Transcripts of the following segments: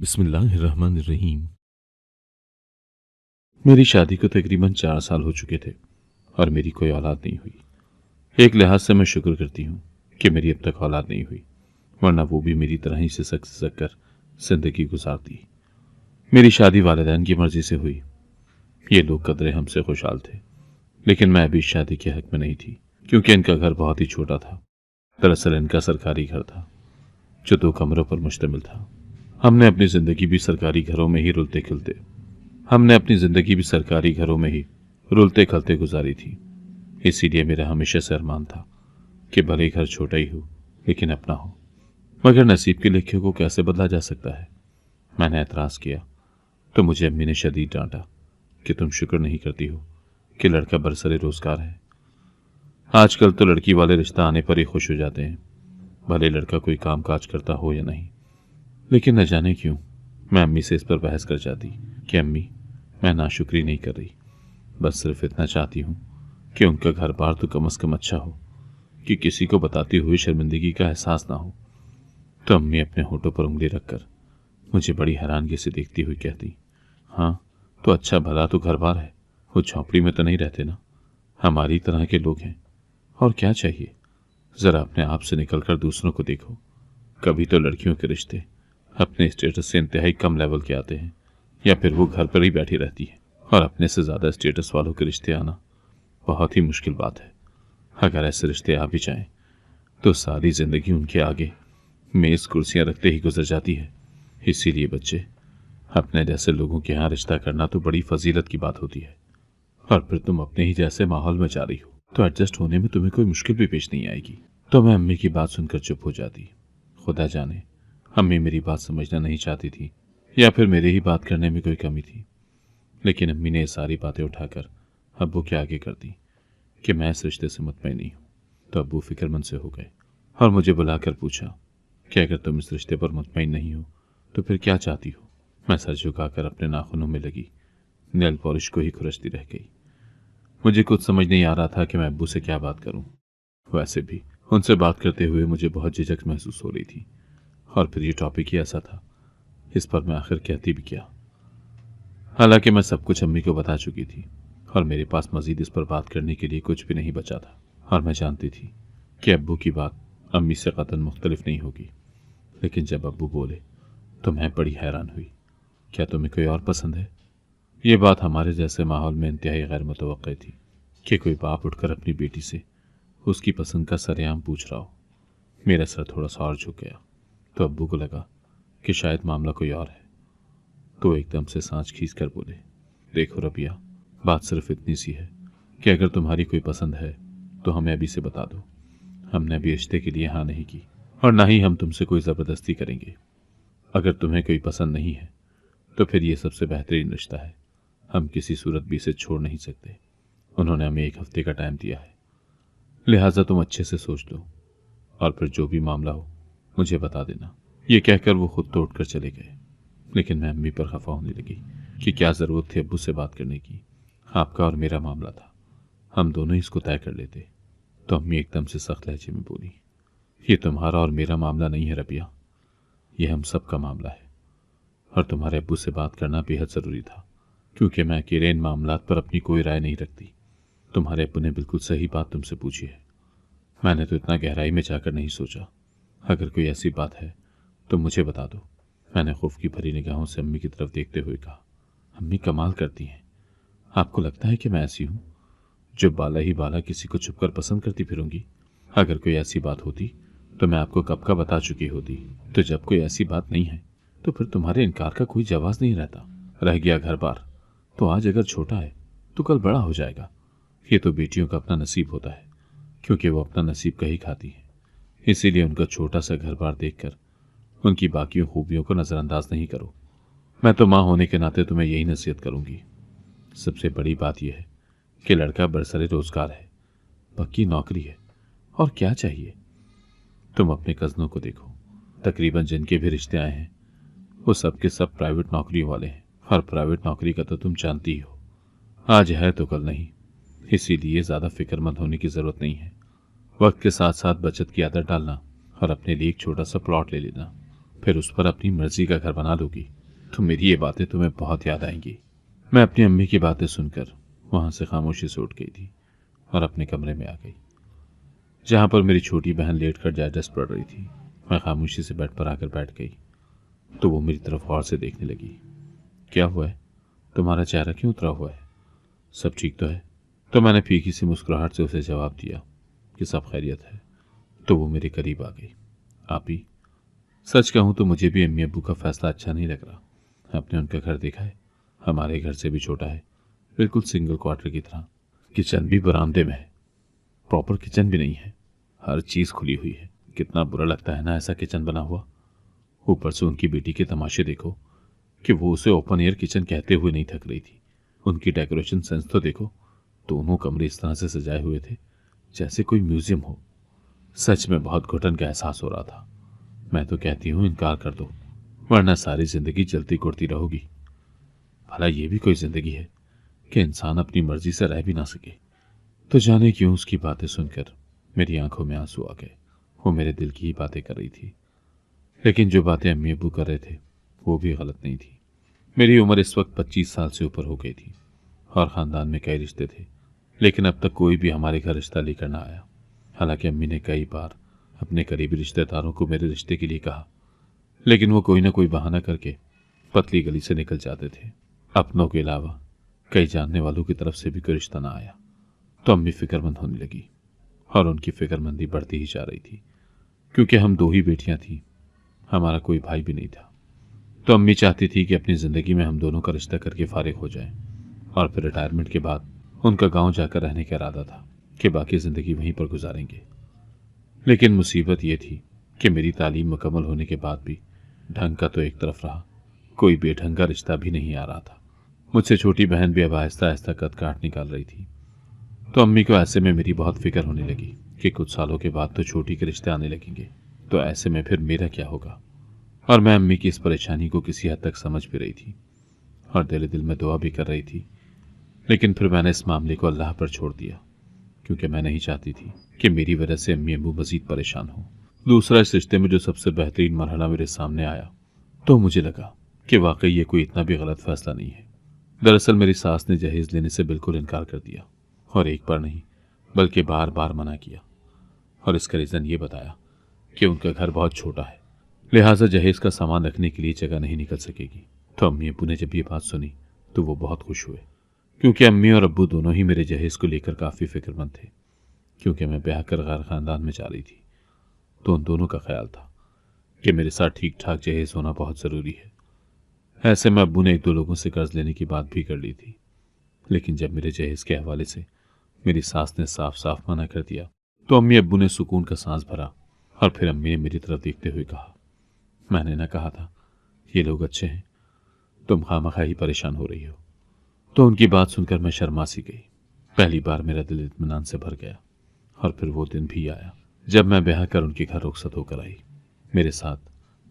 बिस्मिल्लाहिर्रहमानिर्रहीम। मेरी शादी को तकरीबन 4 साल हो चुके थे और मेरी कोई औलाद नहीं हुई। एक लिहाज से मैं शुक्र करती हूँ कि मेरी अब तक औलाद नहीं हुई, वरना वो भी मेरी तरह ही सिसक कर जिंदगी गुजारती। मेरी शादी वालिदैन की मर्जी से हुई। ये लोग कदरे हमसे खुशहाल थे, लेकिन मैं अभी इस शादी के हक में नहीं थी, क्योंकि इनका घर बहुत ही छोटा था। दरअसल इनका सरकारी घर था जो 2 कमरों पर मुश्तमिल था। हमने अपनी जिंदगी भी सरकारी घरों में ही रुलते खलते गुजारी थी। इसीलिए मेरा हमेशा से अरमान था कि भले ही घर छोटा ही हो, लेकिन अपना हो। मगर नसीब के लिखे को कैसे बदला जा सकता है। मैंने एतराज किया तो मुझे अम्मी ने शदीद डांटा कि तुम शुक्र नहीं करती हो कि लड़का बरसरे रोजगार है। आजकल तो लड़की वाले रिश्ता आने पर ही खुश हो जाते हैं, भले लड़का कोई काम काज करता हो या नहीं। लेकिन न जाने क्यों मैं अम्मी से इस पर बहस कर जाती कि अम्मी, मैं नाशुक्री नहीं कर रही, बस सिर्फ इतना चाहती हूँ कि उनका घर बार तो कम से कम अच्छा हो, कि किसी को बताते हुए शर्मिंदगी का एहसास ना हो। तो अम्मी अपने होठों पर उंगली रखकर मुझे बड़ी हैरानगी से देखती हुई कहती, हाँ तो अच्छा भला तो घर बार है, वो झोंपड़ी में तो नहीं रहते ना, हमारी तरह के लोग हैं। और क्या चाहिए, जरा अपने आप से निकलकर दूसरों को देखो। कभी तो लड़कियों के रिश्ते अपने स्टेटस से इंतहाई कम लेवल के आते हैं, या फिर वो घर पर ही बैठी रहती है, और अपने से ज्यादा स्टेटस वालों के रिश्ते आना बहुत ही मुश्किल बात है। अगर ऐसे रिश्ते आ भी जाएं तो सारी जिंदगी उनके आगे मेज कुर्सियां रखते ही गुजर जाती है। इसीलिए बच्चे, अपने जैसे लोगों के यहाँ रिश्ता करना तो बड़ी फजीलत की बात होती है। और फिर तुम अपने ही जैसे माहौल में जा रही हो तो एडजस्ट होने में तुम्हें कोई मुश्किल भी पेश नहीं आएगी। तो मैं अम्मी की बात सुनकर चुप हो जाती। खुदा जाने अम्मी मेरी बात समझना नहीं चाहती थी या फिर मेरे ही बात करने में कोई कमी थी। लेकिन अम्मी ने ये सारी बातें उठाकर अब्बू के आगे कर दी कि मैं इस रिश्ते से मुतमईन नहीं हूँ। तो अब्बू फिक्रमंद से हो गए और मुझे बुलाकर पूछा कि अगर तुम इस रिश्ते पर मुतमईन नहीं हो तो फिर क्या चाहती हो। मैं सर झुकाकर अपने नाखूनों में लगी नेल पॉलिश को ही खुरचती रह गई। मुझे कुछ समझ नहीं आ रहा था कि मैं अब्बू से क्या बात करूं। वैसे भी उनसे बात करते हुए मुझे बहुत झिझक महसूस हो रही थी, और फिर ये टॉपिक ही ऐसा था, इस पर मैं आखिर कहती भी क्या। हालांकि मैं सब कुछ अम्मी को बता चुकी थी और मेरे पास मजीद इस पर बात करने के लिए कुछ भी नहीं बचा था। और मैं जानती थी कि अब्बू की बात अम्मी से कतई मुख्तलिफ नहीं होगी। लेकिन जब अब्बू बोले तो मैं बड़ी हैरान हुई। क्या तुम्हें कोई और पसंद है? ये बात हमारे जैसे माहौल में इंतहाई गैर मुतवक्की थी कि कोई बाप उठकर अपनी बेटी से उसकी पसंद का सरेआम पूछ रहा हो। मेरा सर थोड़ा सा और झुक गया तो अब्बू को लगा कि शायद मामला कोई और है। तो एकदम से सांस खींच कर बोले, देखो रबिया, बात सिर्फ इतनी सी है कि अगर तुम्हारी कोई पसंद है तो हमें अभी से बता दो। हमने अभी रिश्ते के लिए हाँ नहीं की और ना ही हम तुमसे कोई ज़बरदस्ती करेंगे। अगर तुम्हें कोई पसंद नहीं है तो फिर ये सबसे बेहतरीन रिश्ता है, हम किसी सूरत भी इसे छोड़ नहीं सकते। उन्होंने हमें 1 हफ्ते का टाइम दिया है, लिहाजा तुम अच्छे से सोच लो और फिर जो भी मामला हो मुझे बता देना। ये कहकर वो खुद तो उठकर चले गए। लेकिन मैं अम्मी पर खफा होने लगी कि क्या ज़रूरत थी अब्बू से बात करने की। आपका और मेरा मामला था, हम दोनों ही इसको तय कर लेते। तो अम्मी एकदम से सख्त लहजे में बोली, ये तुम्हारा और मेरा मामला नहीं है रबिया, ये हम सब का मामला है। और तुम्हारे अब्बू से बात करना बेहद ज़रूरी था, क्योंकि मैं अकेले इन मामलात पर अपनी कोई राय नहीं रखती। तुम्हारे अब्बू ने बिल्कुल सही बात तुमसे पूछी है। मैंने तो इतना गहराई में जाकर नहीं सोचा। अगर कोई ऐसी बात है तो मुझे बता दो। मैंने खौफ की भरी निगाहों से अम्मी की तरफ देखते हुए कहा, अम्मी कमाल करती हैं। आपको लगता है कि मैं ऐसी हूँ जो बाला ही बाला किसी को छुपकर पसंद करती फिरूंगी? अगर कोई ऐसी बात होती तो मैं आपको कब का बता चुकी होती। तो जब कोई ऐसी बात नहीं है तो फिर तुम्हारे इनकार का कोई जवाब नहीं रहता। रह गया घर बार, तो आज अगर छोटा है तो कल बड़ा हो जाएगा। ये तो बेटियों का अपना नसीब होता है, क्योंकि वो अपना नसीब कहीं खाती है। इसीलिए उनका छोटा सा घर बार देखकर उनकी बाकी खूबियों को नज़रअंदाज नहीं करो। मैं तो माँ होने के नाते तुम्हें यही नसीहत करूंगी। सबसे बड़ी बात यह है कि लड़का बरसरे रोजगार है, पक्की नौकरी है, और क्या चाहिए। तुम अपने कज़नों को देखो, तकरीबन जिनके भी रिश्ते आए हैं वो सब के सब प्राइवेट नौकरी वाले हैं। और प्राइवेट नौकरी का तो तुम जानती ही हो, आज है तो कल नहीं। इसीलिए ज़्यादा फिक्रमंद होने की ज़रूरत नहीं है। वक्त के साथ साथ बचत की आदत डालना और अपने लिए एक छोटा सा प्लॉट ले लेना, फिर उस पर अपनी मर्जी का घर बना लोगी, तो मेरी ये बातें तुम्हें बहुत याद आएंगी। मैं अपनी अम्मी की बातें सुनकर वहां से खामोशी से उठ गई थी और अपने कमरे में आ गई, जहां पर मेरी छोटी बहन लेटकर डाइजेस पढ़ रही थी। मैं खामोशी से बेड पर आकर बैठ गई तो वो मेरी तरफ गौर से देखने लगी। क्या हुआ है? तुम्हारा चेहरा क्यों उतरा हुआ है? सब ठीक तो है? तो मैंने फीकी सी मुस्कुराहट से उसे जवाब दिया कि सब खैरियत है। तो वो मेरे करीब आ गई। आप ही, सच कहूं तो मुझे भी अम्मी अब्बू का फैसला अच्छा नहीं लग रहा। आपने उनका घर देखा है? हमारे घर से भी छोटा है, बिल्कुल सिंगल क्वार्टर की तरह। किचन भी बरामदे में है, प्रॉपर किचन भी नहीं है, हर चीज खुली हुई है। कितना बुरा लगता है ना ऐसा किचन बना हुआ। ऊपर से उनकी बेटी के तमाशे देखो कि वो उसे ओपन एयर किचन कहते हुए नहीं थक रही थी। उनकी डेकोरेशन सेंस तो देखो, दोनों कमरे इस तरह से सजाए हुए थे जैसे कोई म्यूजियम हो। सच में बहुत घुटन का एहसास हो रहा था। मैं तो कहती हूँ इनकार कर दो, वरना सारी जिंदगी जलती कुड़ती रहोगी। भला ये भी कोई जिंदगी है कि इंसान अपनी मर्जी से रह भी ना सके। तो जाने क्यों उसकी बातें सुनकर मेरी आंखों में आंसू आ गए। वो मेरे दिल की ही बातें कर रही थी, लेकिन जो बातें अम्मी अब्बू कर रहे थे वो भी गलत नहीं थी। मेरी उम्र इस वक्त 25 साल से ऊपर हो गई थी और ख़ानदान में कई रिश्ते थे, लेकिन अब तक कोई भी हमारे घर रिश्ता लेकर ना आया। हालांकि अम्मी ने कई बार अपने करीबी रिश्तेदारों को मेरे रिश्ते के लिए कहा, लेकिन वो कोई ना कोई बहाना करके पतली गली से निकल जाते थे। अपनों के अलावा कई जानने वालों की तरफ से भी कोई रिश्ता ना आया तो अम्मी फिक्रमंद होने लगी, और उनकी फिक्रमंदी बढ़ती ही जा रही थी। क्योंकि हम दो ही बेटियां थीं, हमारा कोई भाई भी नहीं था, तो अम्मी चाहती थी कि अपनी ज़िंदगी में हम दोनों का रिश्ता करके फारिग हो जाएं, और फिर रिटायरमेंट के बाद उनका गांव जाकर रहने का इरादा था कि बाकी ज़िंदगी वहीं पर गुजारेंगे। लेकिन मुसीबत यह थी कि मेरी तालीम मुकम्मल होने के बाद भी ढंग का तो एक तरफ रहा, कोई बेढंग का रिश्ता भी नहीं आ रहा था। मुझसे छोटी बहन भी अब आहिस्ता आहिस्ता कद काट निकाल रही थी, तो अम्मी को ऐसे में मेरी बहुत फिक्र होने लगी कि कुछ सालों के बाद तो छोटी के रिश्ते आने लगेंगे, तो ऐसे में फिर मेरा क्या होगा। और मैं अम्मी की इस परेशानी को किसी हद तक समझ भी रही थी और दिल में दुआ भी कर रही थी। लेकिन फिर मैंने इस मामले को अल्लाह पर छोड़ दिया, क्योंकि मैं नहीं चाहती थी कि मेरी वजह से अम्मी अब्बू मजीद परेशान हो। दूसरा, इस रिश्ते में जो सबसे बेहतरीन मरहला मेरे सामने आया तो मुझे लगा कि वाकई ये कोई इतना भी गलत फैसला नहीं है। दरअसल मेरी सास ने जहेज लेने से बिल्कुल इनकार कर दिया, और एक बार नहीं बल्कि बार बार मना किया, और इसका रीज़न ये बताया कि उनका घर बहुत छोटा है, लिहाजा जहेज का सामान रखने के लिए जगह नहीं निकल सकेगी। तो अम्मी अब्बू ने जब ये बात सुनी तो वो बहुत खुश हुए, क्योंकि अम्मी और अब्बू दोनों ही मेरे जहेज को लेकर काफ़ी फिक्रमंद थे। क्योंकि मैं ब्याह कर गैर ख़ानदान में जा रही थी, तो उन दोनों का ख्याल था कि मेरे साथ ठीक ठाक जहेज होना बहुत ज़रूरी है। ऐसे में अब्बू ने एक दो लोगों से कर्ज लेने की बात भी कर ली थी, लेकिन जब मेरे जहेज के हवाले से मेरी सास ने साफ साफ मना कर दिया तो अम्मी अब्बू ने सुकून का सांस भरा, और फिर अम्मी ने मेरी तरफ देखते हुए कहा, मैंने ना कहा था ये लोग अच्छे हैं, तुम खामखा ही परेशान हो रही हो। तो उनकी बात सुनकर मैं शर्मा सी गई। पहली बार मेरा दिल इत्मीनान से भर गया। और फिर वो दिन भी आया जब मैं ब्याह कर उनके घर रुखसत होकर आई। मेरे साथ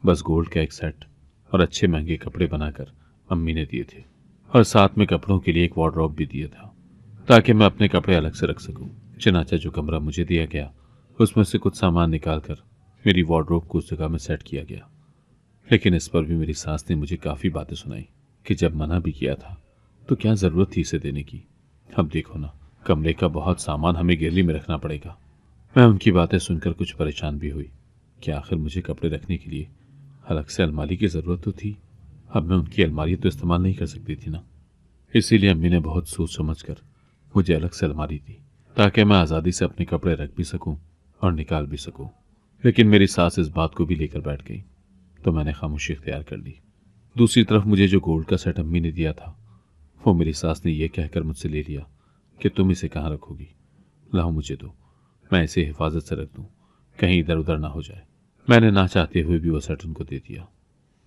बस गोल्ड का एक सेट और अच्छे महंगे कपड़े बनाकर अम्मी ने दिए थे, और साथ में कपड़ों के लिए एक वार्डरोब भी दिया था, ताकि मैं अपने कपड़े अलग से रख सकूं। चनाचा जो कमरा मुझे दिया गया उसमें से कुछ सामान निकालकर मेरी वार्डरोब को उस जगह में सेट किया गया। लेकिन इस पर भी मेरी सास ने मुझे काफ़ी बातें सुनाई कि जब मना भी किया था तो क्या ज़रूरत थी इसे देने की। अब देखो ना, कमरे का बहुत सामान हमें गिरली में रखना पड़ेगा। मैं उनकी बातें सुनकर कुछ परेशान भी हुई कि आखिर मुझे कपड़े रखने के लिए अलग से अलमारी की ज़रूरत तो थी। अब मैं उनकी अलमारी तो इस्तेमाल नहीं कर सकती थी ना। इसीलिए अम्मी ने बहुत सोच समझ कर मुझे अलग से अलमारी दी, ताकि मैं आज़ादी से अपने कपड़े रख भी सकूं और निकाल भी सकूं। लेकिन मेरी सास इस बात को भी लेकर बैठ गई, तो मैंने खामोशी इख्तियार कर ली। दूसरी तरफ मुझे जो गोल्ड का सेट अम्मी ने दिया था वो मेरी सास ने यह कहकर मुझसे ले लिया कि तुम इसे कहाँ रखोगी, लाओ मुझे दो, मैं इसे हिफाजत से रख दूं, कहीं इधर उधर ना हो जाए। मैंने ना चाहते हुए भी वो सेट उनको दे दिया,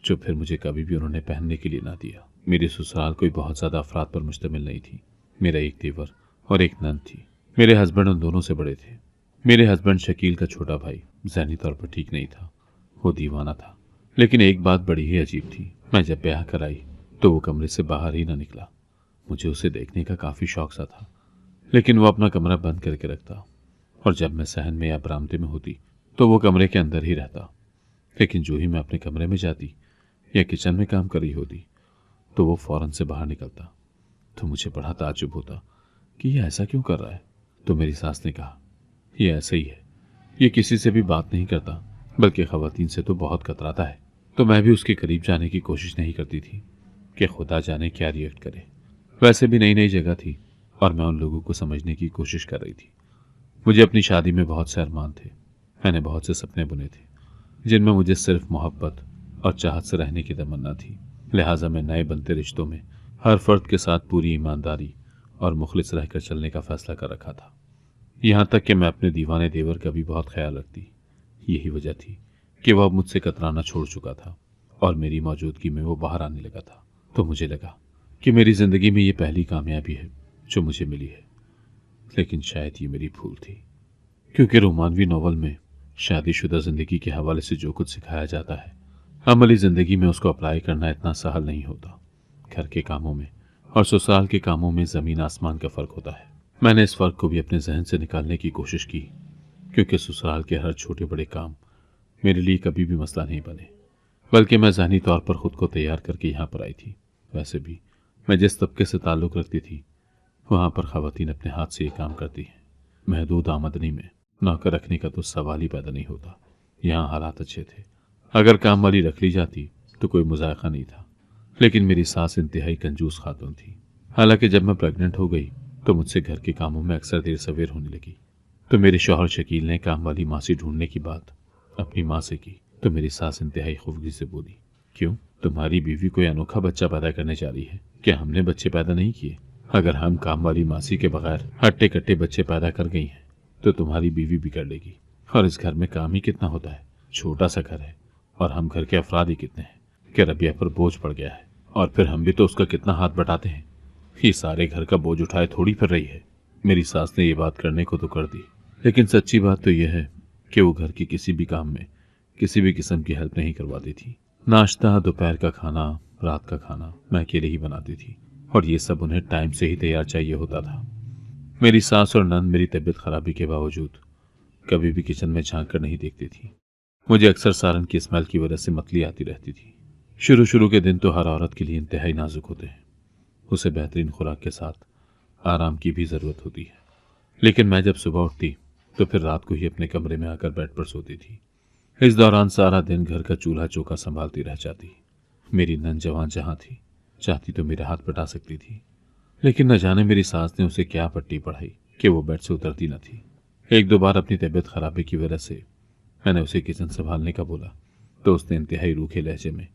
जो फिर मुझे कभी भी उन्होंने पहनने के लिए ना दिया। मेरी ससुराल कोई बहुत ज़्यादा अफराद पर मुश्तमिल नहीं थी। मेरा एक देवर और एक नंद थी। मेरे हस्बैंड उन दोनों से बड़े थे। मेरे हस्बैंड शकील का छोटा भाई ज़हनी तौर पर ठीक नहीं था, वो दीवाना था। लेकिन एक बात बड़ी ही अजीब थी, मैं जब ब्याह कर आई तो वो कमरे से बाहर ही ना निकला। मुझे उसे देखने का काफ़ी शौक सा था, लेकिन वो अपना कमरा बंद करके रखता, और जब मैं सहन में या बरामदे में होती तो वो कमरे के अंदर ही रहता। लेकिन जो ही मैं अपने कमरे में जाती या किचन में काम कर रही होती तो वो फौरन से बाहर निकलता। तो मुझे बड़ा ताज्जुब होता कि ये ऐसा क्यों कर रहा है। तो मेरी सास ने कहा, ये ऐसा ही है, ये किसी से भी बात नहीं करता, बल्कि ख़वातीन से तो बहुत कतराता है। तो मैं भी उसके करीब जाने की कोशिश नहीं करती थी कि खुदा जाने क्या रिएक्ट करे। वैसे भी नई नई जगह थी और मैं उन लोगों को समझने की कोशिश कर रही थी। मुझे अपनी शादी में बहुत से अरमान थे। मैंने बहुत से सपने बुने थे जिनमें मुझे सिर्फ मोहब्बत और चाहत से रहने की तमन्ना थी। लिहाजा मैं नए बनते रिश्तों में हर फर्द के साथ पूरी ईमानदारी और मुखलिस रहकर चलने का फैसला कर रखा था। यहाँ तक कि मैं अपने दीवाने देवर का भी बहुत ख्याल रखती। यही वजह थी कि वह अब मुझसे कतराना छोड़ चुका था और मेरी मौजूदगी में वो बाहर आने लगा था। तो मुझे लगा कि मेरी ज़िंदगी में ये पहली कामयाबी है जो मुझे मिली है। लेकिन शायद ये मेरी भूल थी, क्योंकि रोमानवी नॉवल में शादीशुदा ज़िंदगी के हवाले से जो कुछ सिखाया जाता है, अमली ज़िंदगी में उसको अप्लाई करना इतना सहल नहीं होता। घर के कामों में और ससुराल के कामों में ज़मीन आसमान का फ़र्क होता है। मैंने इस फ़र्क को भी अपने जहन से निकालने की कोशिश की, क्योंकि ससुराल के हर छोटे बड़े काम मेरे लिए कभी भी मसला नहीं बने, बल्कि मैं ज़हनी तौर पर ख़ुद को तैयार करके यहाँ पर आई थी। वैसे भी मैं जिस तबके से ताल्लुक़ रखती थी वहाँ पर ख़वातीन अपने हाथ से ये काम करती हैं। महदूद आमदनी में नौकर रखने का तो सवाल ही पैदा नहीं होता। यहाँ हालात अच्छे थे। अगर काम वाली रख ली जाती तो कोई मुज़ायक़ा नहीं था, लेकिन मेरी सास इंतहाई कंजूस खातून थी। हालांकि जब मैं प्रेग्नेंट हो गई तो मुझसे घर के कामों में अक्सर देर सवेर होने लगी। तो मेरे शौहर शकील ने काम वाली मासी ढूंढने की बात अपनी माँ से की। तो मेरी सास इंतहाई खुफगी से बोली, क्यों, तुम्हारी बीवी कोई अनोखा बच्चा पैदा करने जा रही है? क्या हमने बच्चे पैदा नहीं किए? अगर हम काम वाली मासी के बगैर हट्टे कट्टे बच्चे पैदा कर गई हैं तो तुम्हारी बीवी बिगड़ लेगी। और इस घर में काम ही कितना होता है, छोटा सा घर है और हम घर के अफराद ही कितने हैं कि रबिया पर बोझ पड़ गया है। और फिर हम भी तो उसका कितना हाथ बटाते हैं, ये सारे घर का बोझ उठाए थोड़ी फिर रही है। मेरी सास ने ये बात करने को तो कर दी, लेकिन सच्ची बात तो यह है कि वो घर के किसी भी काम में किसी भी किस्म की हेल्प नहीं करवाती थी। नाश्ता, दोपहर का खाना, रात का खाना मैं अकेले ही बनाती थी और ये सब उन्हें टाइम से ही तैयार चाहिए होता था। मेरी सास और नंद मेरी तबीयत खराबी के बावजूद कभी भी किचन में झांक कर नहीं देखती थी। मुझे अक्सर सालन की स्मेल की वजह से मतली आती रहती थी। शुरू शुरू के दिन तो हर औरत के लिए इंतहाई नाजुक होते हैं। उसे बेहतरीन खुराक के साथ आराम की भी ज़रूरत होती है। लेकिन मैं जब सुबह उठती तो फिर रात को ही अपने कमरे में आकर बेड पर सोती थी। इस दौरान सारा दिन घर का चूल्हा चौका संभालती रह जाती। मेरी नंद जवान जहाँ थी, चाहती तो मेरे हाथ बटा सकती थी, लेकिन न जाने मेरी सास ने उसे क्या पट्टी पढ़ाई कि वो बेड से उतरती न थी। एक दो बार अपनी तबीयत खराबी की वजह से मैंने उसे किचन संभालने का बोला तो उसने इंतहाई रूखे लहजे में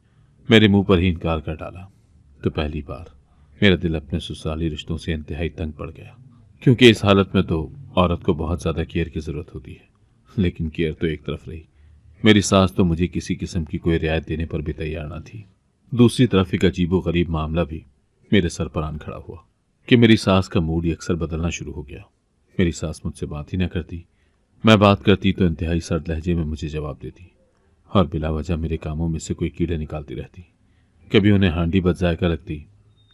मेरे मुंह पर ही इनकार कर डाला। तो पहली बार मेरा दिल अपने ससुराली रिश्तों से इंतहाई तंग पड़ गया, क्योंकि इस हालत में तो औरत को बहुत ज़्यादा केयर की ज़रूरत होती है। लेकिन केयर तो एक तरफ रही, मेरी सास तो मुझे किसी किस्म की कोई रियायत देने पर भी तैयार न थी। दूसरी तरफ एक अजीबो गरीब मामला भी मेरे सर पर आन खड़ा हुआ कि मेरी सास का मूड ही अक्सर बदलना शुरू हो गया। मेरी सास मुझसे बात ही न करती। मैं बात करती तो इंतहाई सर्द लहजे में मुझे जवाब देती और बिला वजह मेरे कामों में से कोई कीड़े निकालती रहती। कभी उन्हें हांडी बदजायका लगती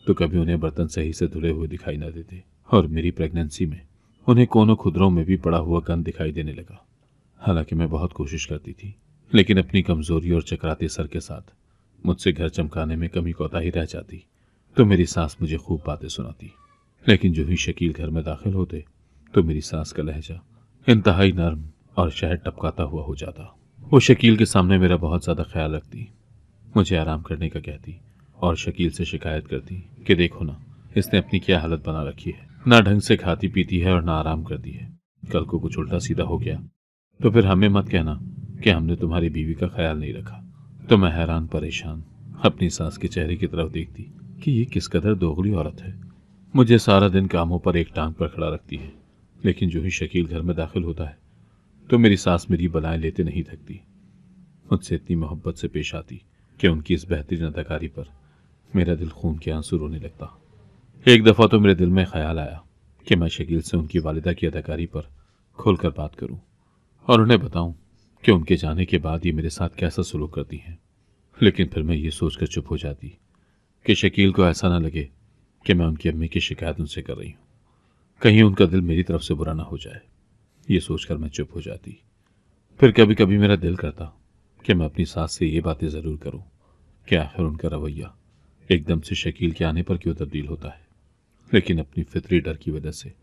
तो कभी उन्हें बर्तन सही से धुले हुए दिखाई न देते। और मेरी प्रेगनेंसी में उन्हें कोनों खुदरों में भी पड़ा हुआ गंद दिखाई देने लगा। हालांकि मैं बहुत कोशिश करती थी, लेकिन अपनी कमजोरी और चकराते सर के साथ मुझसे घर चमकाने में कमी कोताही रह जाती। तो मेरी सास मुझे खूब बातें सुनाती। लेकिन जो ही शकील घर में दाखिल होते तो मेरी सास का लहजा इंतहाई नर्म और शहद टपकाता हुआ हो जाता। वो शकील के सामने मेरा बहुत ज़्यादा ख्याल रखती, मुझे आराम करने का कहती और शकील से शिकायत करती कि देखो ना, इसने अपनी क्या हालत बना रखी है, ना ढंग से खाती पीती है और ना आराम करती है। कल को कुछ उल्टा सीधा हो गया तो फिर हमें मत कहना कि हमने तुम्हारी बीवी का ख्याल नहीं रखा। तो मैं हैरान परेशान अपनी सास के चेहरे की तरफ देखती कि ये किस कदर दोगली औरत है। मुझे सारा दिन कामों पर एक टांग पर खड़ा रखती है, लेकिन जो ही शकील घर में दाखिल होता है तो मेरी सास मेरी बलाएं लेते नहीं थकती। मुझसे इतनी मोहब्बत से पेश आती कि उनकी इस बेहतरीन अदाकारी पर मेरा दिल खून के आंसू रोने लगता। एक दफ़ा तो मेरे दिल में ख्याल आया कि मैं शकील से उनकी वालिदा की अदाकारी पर खुलकर बात करूं और उन्हें बताऊं कि उनके जाने के बाद ये मेरे साथ कैसा सलूक करती हैं। लेकिन फिर मैं ये सोचकर चुप हो जाती कि शकील को ऐसा ना लगे कि मैं उनकी अम्मी की शिकायत उनसे कर रही हूँ, कहीं उनका दिल मेरी तरफ से बुरा ना हो जाए। ये सोचकर मैं चुप हो जाती। फिर कभी कभी मेरा दिल करता कि मैं अपनी सास से ये बातें ज़रूर करूं कि आखिर उनका रवैया एकदम से शकील के आने पर क्यों तब्दील होता है। लेकिन अपनी फितरी डर की वजह से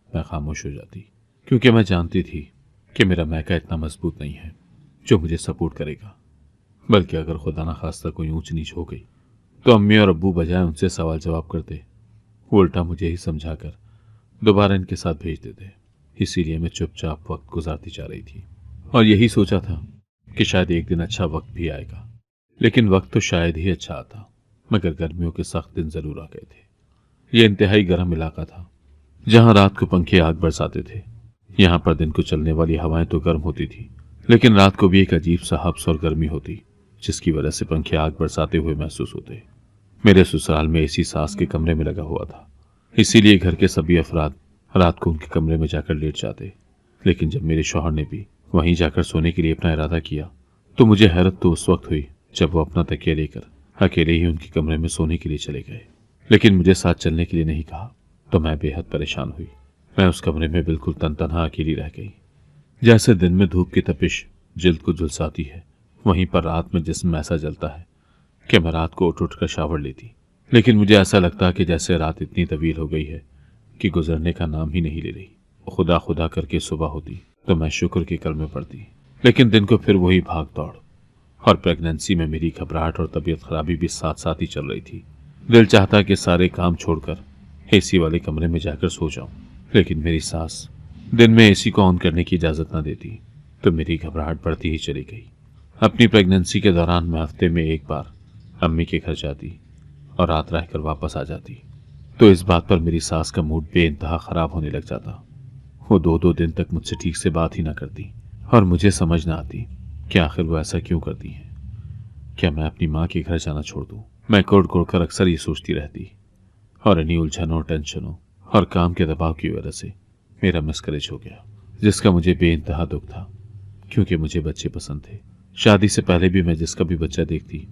मैं खामोश हो जाती, क्योंकि मैं जानती थी कि मेरा मैका इतना मजबूत नहीं है जो मुझे सपोर्ट करेगा। बल्कि अगर खुदा न खास्ता कोई ऊंच नीच हो गई तो अम्मी और अब्बू बजाय उनसे सवाल जवाब करते, वो उल्टा मुझे ही समझाकर दोबारा इनके साथ भेज देते। इसीलिए मैं चुपचाप वक्त गुजारती जा रही थी और यही सोचा था कि शायद एक दिन अच्छा वक्त भी आएगा। लेकिन वक्त तो शायद ही अच्छा आता, मगर गर्मियों के सख्त दिन जरूर आ गए थे। यह इंतहाई गर्म इलाका था, जहां रात को पंखे आग बरसाते थे। यहां पर दिन को चलने वाली हवाएं तो गर्म होती थी, लेकिन रात को भी एक अजीब सा हब्स और गर्मी होती, जिसकी वजह से पंखे आग बरसाते हुए महसूस होते। मेरे ससुराल में एसी सास के कमरे में लगा हुआ था, इसीलिए घर के सभी अफराद रात को उनके कमरे में जाकर लेट जाते। लेकिन जब मेरे शौहर ने भी वहीं जाकर सोने के लिए अपना इरादा किया तो मुझे हैरत तो उस वक्त हुई जब वो अपना तकिया लेकर अकेले ही उनके कमरे में सोने के लिए चले गए। लेकिन मुझे साथ चलने के लिए नहीं कहा, तो मैं बेहद परेशान हुई। मैं उस कमरे में बिल्कुल तनतनहा अकेली रह गई। जैसे दिन में धूप की तपिश जिल्द को झुलसाती है, वहीं पर रात में जिस्म ऐसा जलता है कि मैं रात को उठ उठ कर शावर लेती। लेकिन मुझे ऐसा लगता कि जैसे रात इतनी तवील हो गई है कि गुजरने का नाम ही नहीं ले रही। खुदा खुदा करके सुबह होती तो मैं शुक्र के कलमे पढ़ती, लेकिन दिन को फिर वही भाग दौड़। और प्रेगनेंसी में मेरी घबराहट और तबीयत खराबी भी साथ साथ ही चल रही थी। दिल चाहता कि सारे काम छोड़कर एसी वाले कमरे में जाकर सो जाऊं, लेकिन मेरी सास दिन में एसी को ऑन करने की इजाजत न देती, तो मेरी घबराहट बढ़ती ही चली गई। अपनी प्रेगनेंसी के दौरान मैं हफ्ते में एक बार अम्मी के घर जाती और रात रहकर वापस आ जाती, तो इस बात पर मेरी सास का मूड बेइंतहा खराब होने लग जाता। वो दो दिन तक मुझसे ठीक से बात ही ना करती और मुझे समझ ना आती कि आखिर वो ऐसा क्यों करती हैं। क्या मैं अपनी माँ के घर जाना छोड़ दूं? मैं कोड़ कोड़ कर अक्सर ये सोचती रहती, और इन्हीं उलझनों, टेंशनों और काम के दबाव की वजह से मेरा मिसकैरेज हो गया, जिसका मुझे बेइंतहा दुख था, क्योंकि मुझे बच्चे पसंद थे। शादी से पहले भी मैं जिसका भी बच्चा देखती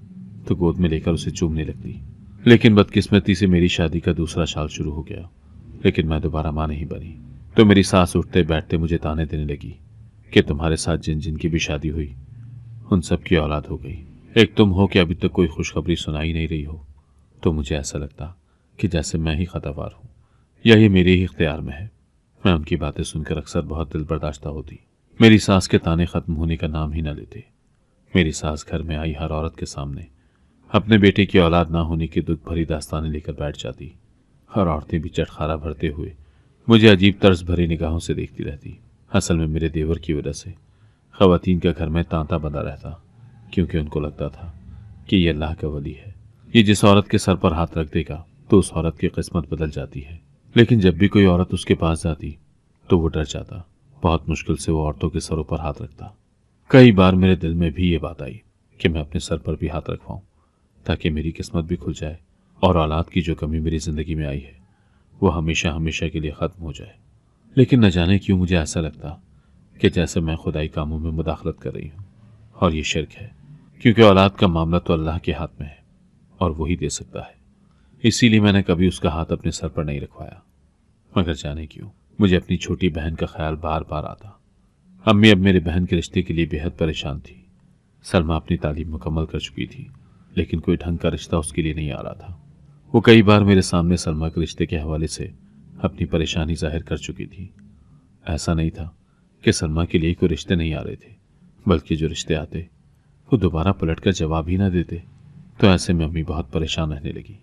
तो गोद में लेकर उसे चूमने लगती। लेकिन बदकिस्मती से मेरी शादी का दूसरा साल शुरू हो गया, लेकिन मैं दोबारा माँ नहीं बनी। तो मेरी सास उठते बैठते मुझे ताने देने लगी कि तुम्हारे साथ जिन जिन की भी शादी हुई उन सब की औलाद हो गई, एक तुम हो कि अभी तक कोई खुशखबरी सुनाई नहीं रही हो। तो मुझे ऐसा लगता कि जैसे मैं ही खतावार हूँ या ये मेरे ही इख्तियार में है। मैं उनकी बातें सुनकर अक्सर बहुत दिल बर्दाश्ता होती। मेरी सास के ताने खत्म होने का नाम ही ना लेते। मेरी सास घर में आई हर औरत के सामने अपने बेटे की औलाद ना होने की दुख भरी दास्तानें लेकर बैठ जाती, और औरतें भी चटखारा भरते हुए मुझे अजीब तर्ज भरी निगाहों से देखती रहती। असल में मेरे देवर की वजह से खवातीन का घर में तांता बंधा रहता, क्योंकि उनको लगता था कि ये अल्लाह का वली है, ये जिस औरत के सर पर हाथ रख देगा तो उस औरत की किस्मत बदल जाती है। लेकिन जब भी कोई औरत उसके पास जाती तो वो डर जाता। बहुत मुश्किल से वो औरतों के सरों पर हाथ रखता। कई बार मेरे दिल में भी ये बात आई कि मैं अपने सर पर भी हाथ रखवाऊं, ताकि मेरी किस्मत भी खुल जाए और औलाद की जो कमी मेरी जिंदगी में आई है वो हमेशा हमेशा के लिए ख़त्म हो जाए। लेकिन न जाने क्यों मुझे ऐसा लगता कि जैसे मैं खुदाई कामों में मुदाखलत कर रही हूँ, और ये शिर्क है, क्योंकि औलाद का मामला तो अल्लाह के हाथ में है और वही दे सकता है। इसीलिए मैंने कभी उसका हाथ अपने सर पर नहीं रखवाया। मगर जाने क्यों मुझे अपनी छोटी बहन का ख्याल बार बार आता। अम्मी अब मेरे बहन के रिश्ते के लिए बेहद परेशान थी। सलमा अपनी तालीम मुकम्मल कर चुकी थी, लेकिन कोई ढंग का रिश्ता उसके लिए नहीं आ रहा था। वो कई बार मेरे सामने सलमा के रिश्ते के हवाले से अपनी परेशानी जाहिर कर चुकी थी। ऐसा नहीं था कि सलमा के लिए कोई रिश्ते नहीं आ रहे थे, बल्कि जो रिश्ते आते वो दोबारा पलटकर जवाब ही ना देते। तो ऐसे में अम्मी बहुत परेशान रहने लगी।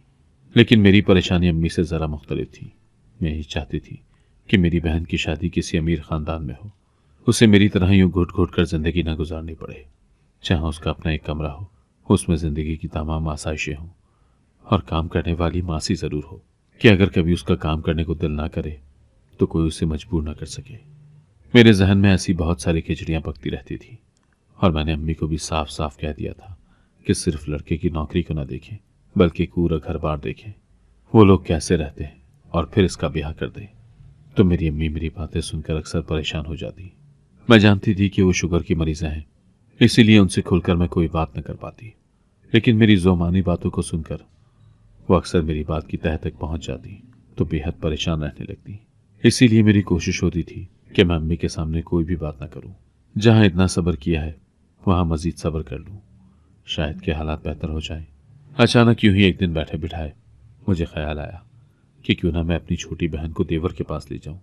लेकिन मेरी परेशानी अम्मी से ज़रा मुख्तलिफ थी। मैं यही चाहती थी कि मेरी बहन की शादी किसी अमीर ख़ानदान में हो, उसे मेरी तरह यूँ घुट घुट कर ज़िंदगी न गुजारनी पड़े, जहाँ उसका अपना एक कमरा हो, उसमें ज़िंदगी की तमाम आसाइशें हों, और काम करने वाली मासी ज़रूर हो कि अगर कभी उसका काम करने को दिल ना करे तो कोई उसे मजबूर ना कर सके। मेरे जहन में ऐसी बहुत सारी खिचड़ियाँ पकती रहती थी, और मैंने अम्मी को भी साफ साफ कह दिया था कि सिर्फ लड़के की नौकरी को ना देखें, बल्कि पूरा घर बार देखें, वो लोग कैसे रहते हैं, और फिर इसका ब्याह कर दें। तो मेरी अम्मी मेरी बातें सुनकर अक्सर परेशान हो जाती। मैं जानती थी कि वो शुगर की मरीज़ हैं, इसीलिए उनसे खुलकर मैं कोई बात न कर पाती। लेकिन मेरी ज़ोमानी बातों को सुनकर वो अक्सर मेरी बात की तह तक पहुंच जाती, तो बेहद परेशान रहने लगती। इसीलिए मेरी कोशिश होती थी कि मैं अम्मी के सामने कोई भी बात ना करूं। जहां इतना सब्र किया है वहां मजीद सब्र कर लूं, शायद के हालात बेहतर हो जाए। अचानक यूं ही एक दिन बैठे बिठाए मुझे ख्याल आया कि क्यों ना मैं अपनी छोटी बहन को देवर के पास ले जाऊं,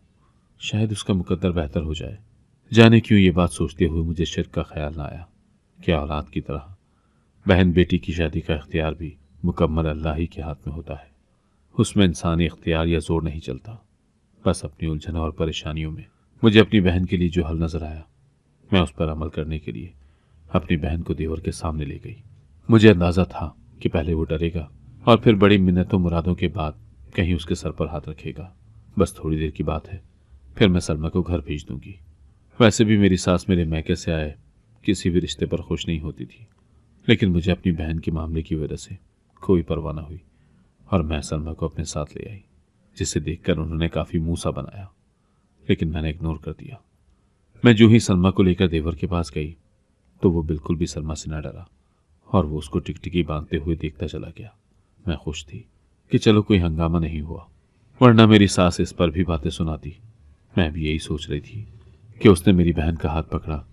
शायद उसका मुकद्दर बेहतर हो जाए। जाने क्यों ये बात सोचते हुए मुझे शिर्क का ख्याल ना आया कि औलाद की तरह बहन बेटी की शादी का इख्तियार भी मुकम्मल अल्लाह ही के हाथ में होता है। उसमें इंसानी इख्तियार या जोर नहीं चलता। बस अपनी उलझनों और परेशानियों में मुझे अपनी बहन के लिए जो हल नजर आया, मैं उस पर अमल करने के लिए अपनी बहन को देवर के सामने ले गई। मुझे अंदाजा था कि पहले वो डरेगा और फिर बड़ी मिन्नतों मुरादों के बाद कहीं उसके सर पर हाथ रखेगा। बस थोड़ी देर की बात है, फिर मैं सलमा को घर भेज दूंगी। वैसे भी मेरी सास मेरे मैके से आए किसी भी रिश्ते पर खुश नहीं होती थी, लेकिन मुझे अपनी बहन के मामले की वजह से कोई परवाह न हुई और मैं सलमा को अपने साथ ले आई, जिसे देखकर उन्होंने काफ़ी मुंह सा बनाया, लेकिन मैंने इग्नोर कर दिया। मैं जो ही सलमा को लेकर देवर के पास गई तो वो बिल्कुल भी सलमा से न डरा और वो उसको टिकटिकी बांधते हुए देखता चला गया। मैं खुश थी कि चलो कोई हंगामा नहीं हुआ, वरना मेरी सास इस पर भी बातें सुनाती। मैं भी यही सोच रही थी कि उसने मेरी बहन का हाथ पकड़ा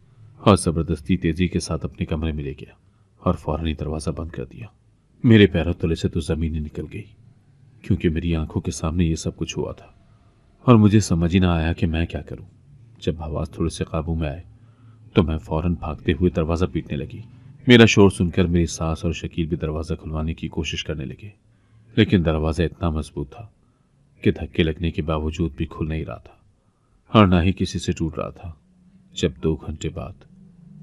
और ज़बरदस्ती तेजी के साथ अपने कमरे में ले गया और फौरन ही दरवाज़ा बंद कर दिया। मेरे पैरों तले से तो ज़मीन ही निकल गई, क्योंकि मेरी आंखों के सामने ये सब कुछ हुआ था और मुझे समझ ही ना आया कि मैं क्या करूं। जब आवाज़ थोड़े से काबू में आए तो मैं फौरन भागते हुए दरवाज़ा पीटने लगी। मेरा शोर सुनकर मेरी सास और शकील भी दरवाज़ा खुलवाने की कोशिश करने लगे, लेकिन दरवाज़ा इतना मजबूत था कि धक्के लगने के बावजूद भी खुल नहीं रहा था और ना ही किसी से टूट रहा था। जब 2 घंटे बाद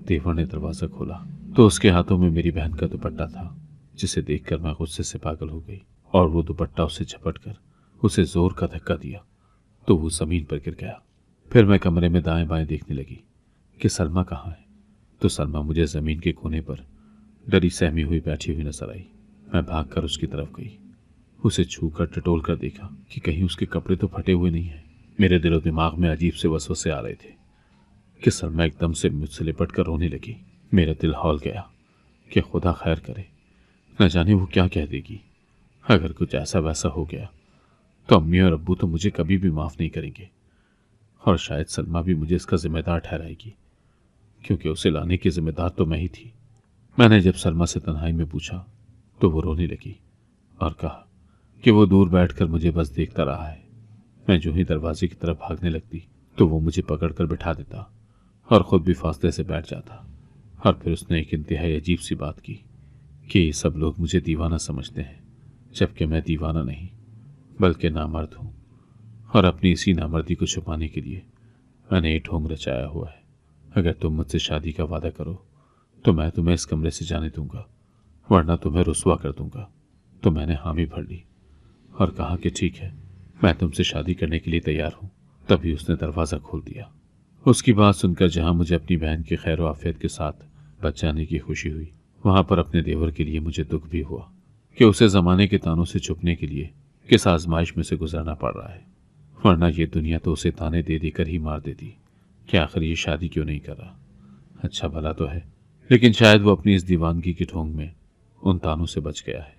देवर ने दरवाज़ा खोला तो उसके हाथों में मेरी बहन का दुपट्टा था, जिसे देखकर मैं गुस्से से पागल हो गई और वो दुपट्टा उसे झपट कर उसे जोर का धक्का दिया तो वो जमीन पर गिर गया। फिर मैं कमरे में दाएं बाएं देखने लगी कि सलमा कहाँ है, तो सलमा मुझे जमीन के कोने पर डरी सहमी हुई बैठी हुई नजर आई। मैं भागकर उसकी तरफ गई, उसे छूकर टटोल कर देखा कि कहीं उसके कपड़े तो फटे हुए नहीं हैं। मेरे दिलो दिमाग में अजीब से वसवसे आ रहे थे कि सलमा एकदम से मुझसे लिपट कर रोने लगी। मेरा दिल हौल गया कि खुदा खैर करे, न जाने वो क्या कह देगी। अगर कुछ ऐसा वैसा हो गया तो अम्मी और अब्बू तो मुझे कभी भी माफ़ नहीं करेंगे और शायद सलमा भी मुझे इसका जिम्मेदार ठहराएगी, क्योंकि उसे लाने की जिम्मेदार तो मैं ही थी। मैंने जब सलमा से तन्हाई में पूछा तो वो रोने लगी और कहा कि वो दूर बैठकर मुझे बस देखता रहा है। मैं जो ही दरवाजे की तरफ भागने लगती तो वो मुझे पकड़कर बिठा देता और ख़ुद भी फासले से बैठ जाता। और फिर उसने एक इंतहाई अजीब सी बात की कि ये सब लोग मुझे दीवाना समझते हैं, जबकि मैं दीवाना नहीं बल्कि नामर्द हूँ और अपनी इसी नामर्दी को छुपाने के लिए मैंने ये ढोंग रचाया हुआ है। अगर तुम मुझसे शादी का वादा करो तो मैं तुम्हें इस कमरे से जाने दूंगा, वरना तुम्हें रुसवा कर दूंगा। तो मैंने हामी भर ली और कहा कि ठीक है, मैं तुमसे शादी करने के लिए तैयार हूँ। तभी उसने दरवाज़ा खोल दिया। उसकी बात सुनकर जहाँ मुझे अपनी बहन की खैर आफियत के साथ बच जाने की खुशी हुई, वहाँ पर अपने देवर के लिए मुझे दुख भी हुआ कि उसे ज़माने के तानों से छुपने के लिए किस आजमाइश में से गुजरना पड़ रहा है, वरना ये दुनिया तो उसे ताने दे देकर ही मार देती कि आखिर ये शादी क्यों नहीं कर रहा। अच्छा भला तो है, लेकिन शायद वो अपनी इस दीवानगी की ठोंग में उन तानों से बच गया है।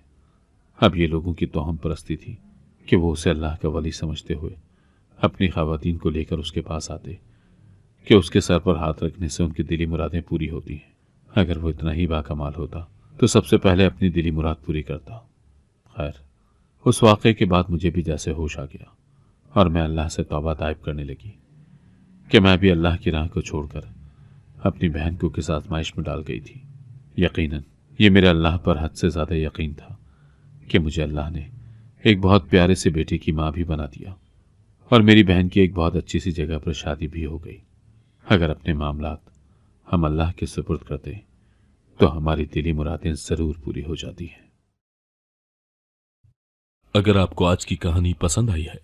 अब ये लोगों की तोहम परस्ती थी कि वो उसे अल्लाह का वली समझते हुए अपनी ख़वातीन को लेकर उसके पास आते कि उसके सर पर हाथ रखने से उनकी दिली मुरादें पूरी होती हैं। अगर वो इतना ही बाकमाल होता तो सबसे पहले अपनी दिली मुराद पूरी करता। खैर, उस वाक़े के बाद मुझे भी जैसे होश आ गया और मैं अल्लाह से तौबा ताइब करने लगी कि मैं भी अल्लाह की राह को छोड़कर अपनी बहन को किस आजमाइश में डाल गई थी। यकीनन ये मेरे अल्लाह पर हद से ज़्यादा यकीन था कि मुझे अल्लाह ने एक बहुत प्यारे से बेटे की माँ भी बना दिया और मेरी बहन की एक बहुत अच्छी सी जगह पर शादी भी हो गई। अगर अपने मामलात हम अल्लाह के सुपुर्द करते तो हमारी दिली मुरादें ज़रूर पूरी हो जाती हैं। अगर आपको आज की कहानी पसंद आई है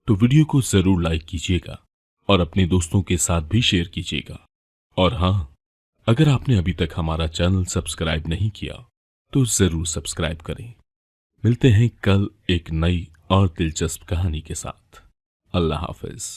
तो वीडियो को जरूर लाइक कीजिएगा और अपने दोस्तों के साथ भी शेयर कीजिएगा। और हाँ, अगर आपने अभी तक हमारा चैनल सब्सक्राइब नहीं किया तो जरूर सब्सक्राइब करें। मिलते हैं कल एक नई और दिलचस्प कहानी के साथ। अल्लाह हाफिज।